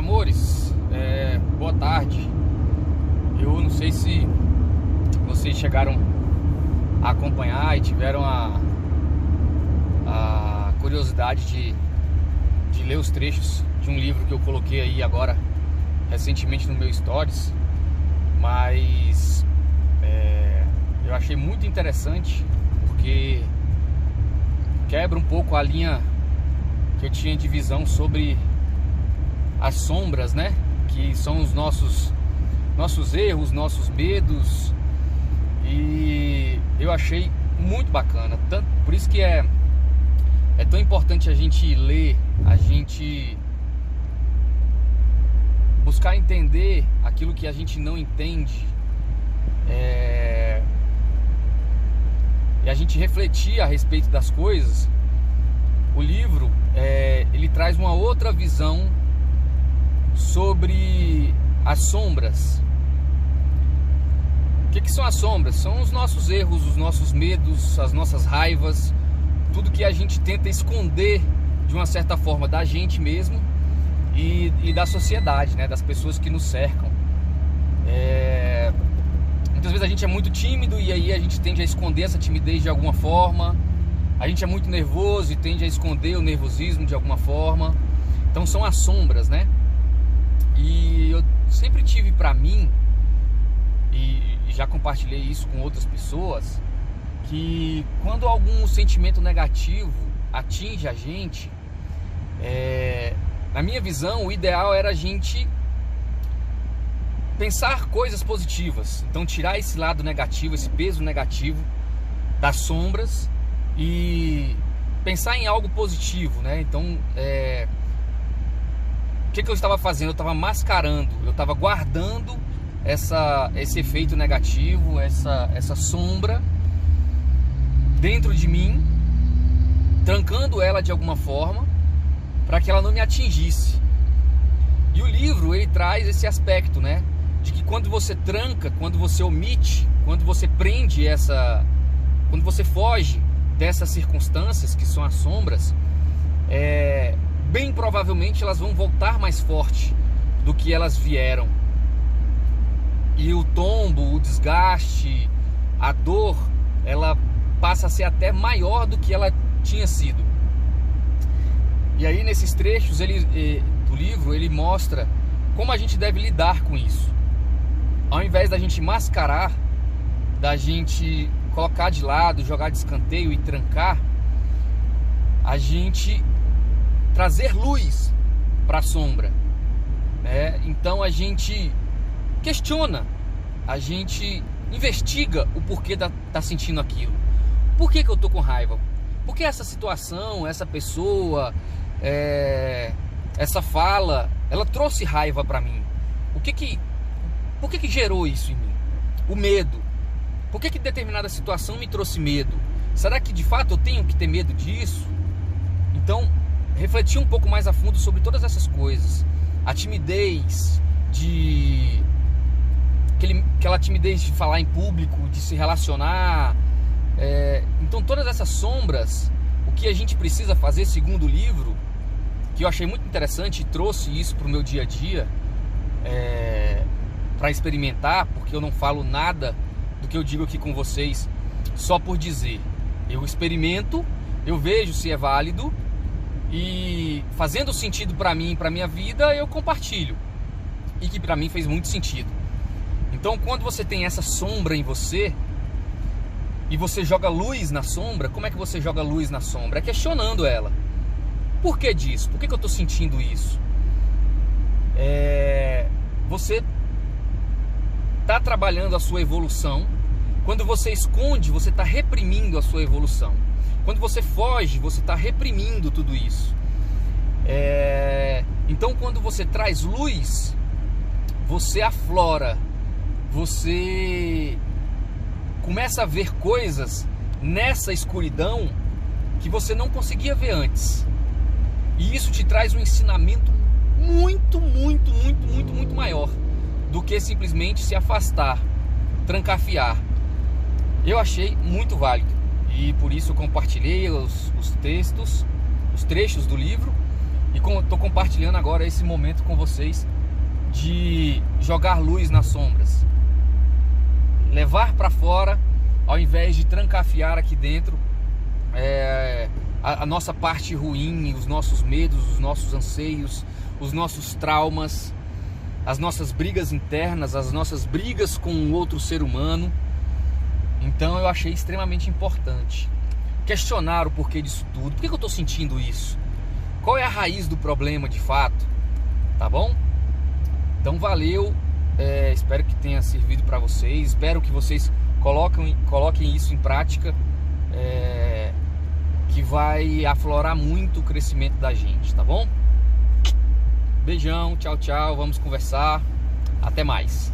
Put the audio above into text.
amores, boa tarde. Eu não sei se vocês chegaram a acompanhar e tiveram a curiosidade de ler os trechos de um livro que eu coloquei aí agora recentemente no meu Stories, mas eu achei muito interessante porque quebra um pouco a linha que eu tinha de visão sobre as sombras, né? Que são os nossos erros, nossos medos. E eu achei muito bacana. Por isso que é tão importante a gente ler, a gente buscar entender aquilo que a gente não entende, e a gente refletir a respeito das coisas. O livro ele traz uma outra visão sobre as sombras. O que são as sombras? São os nossos erros, os nossos medos, as nossas raivas, tudo que a gente tenta esconder de uma certa forma da gente mesmo e da sociedade, né? Das pessoas que nos cercam. Muitas vezes a gente é muito tímido e aí a gente tende a esconder essa timidez de alguma forma. A gente é muito nervoso e tende a esconder o nervosismo de alguma forma. Então são as sombras, né? E eu sempre tive pra mim, e já compartilhei isso com outras pessoas, que quando algum sentimento negativo atinge a gente, na minha visão, o ideal era a gente pensar coisas positivas. Então tirar esse lado negativo, esse peso negativo das sombras e pensar em algo positivo, né? Então, o que eu estava fazendo? Eu estava mascarando, eu estava guardando esse efeito negativo, essa sombra dentro de mim, trancando ela de alguma forma para que ela não me atingisse. E o livro ele traz esse aspecto, né? De que quando você tranca, quando você omite, quando você prende quando você foge dessas circunstâncias que são as sombras, bem provavelmente elas vão voltar mais forte do que elas vieram. E o tombo, o desgaste, a dor, ela passa a ser até maior do que ela tinha sido. E aí nesses trechos do livro ele mostra como a gente deve lidar com isso. Ao invés da gente mascarar, da gente colocar de lado, jogar de escanteio e trancar, a gente trazer luz para a sombra, né? Então a gente questiona, a gente investiga o porquê tá sentindo aquilo. Por que eu tô com raiva? Por que essa situação, essa pessoa, essa fala, ela trouxe raiva para mim? Por que gerou isso em mim? O medo. Por que determinada situação me trouxe medo? Será que de fato eu tenho que ter medo disso? Então, refletir um pouco mais a fundo sobre todas essas coisas. A timidez aquela timidez de falar em público, de se relacionar. Então todas essas sombras, o que a gente precisa fazer, segundo o livro, que eu achei muito interessante e trouxe isso para o meu dia a dia, para experimentar, porque eu não falo nada do que eu digo aqui com vocês só por dizer. Eu experimento, eu vejo se é válido, e fazendo sentido para mim, para minha vida, eu compartilho, e que para mim fez muito sentido. Então quando você tem essa sombra em você e você joga luz na sombra, como é que você joga luz na sombra? É questionando ela. Por que disso? Por que eu estou sentindo isso? Você está trabalhando a sua evolução. Quando você esconde, você está reprimindo a sua evolução. Quando você foge, você está reprimindo tudo isso. Então quando você traz luz, você aflora, você começa a ver coisas nessa escuridão que você não conseguia ver antes. E isso te traz um ensinamento muito, muito, muito, muito, muito maior do que simplesmente se afastar, trancafiar. Eu achei muito válido e por isso eu compartilhei os textos, os trechos do livro, E estou compartilhando agora esse momento com vocês de jogar luz nas sombras, levar para fora, ao invés de trancafiar aqui dentro a nossa parte ruim, os nossos medos, os nossos anseios, os nossos traumas, as nossas brigas internas, as nossas brigas com outro ser humano. Então eu achei extremamente importante questionar o porquê disso tudo. Por que eu estou sentindo isso? Qual é a raiz do problema de fato? Tá bom? Então valeu, espero que tenha servido para vocês. Espero que vocês coloquem isso em prática, que vai aflorar muito o crescimento da gente, tá bom? Beijão, tchau, tchau, vamos conversar. Até mais.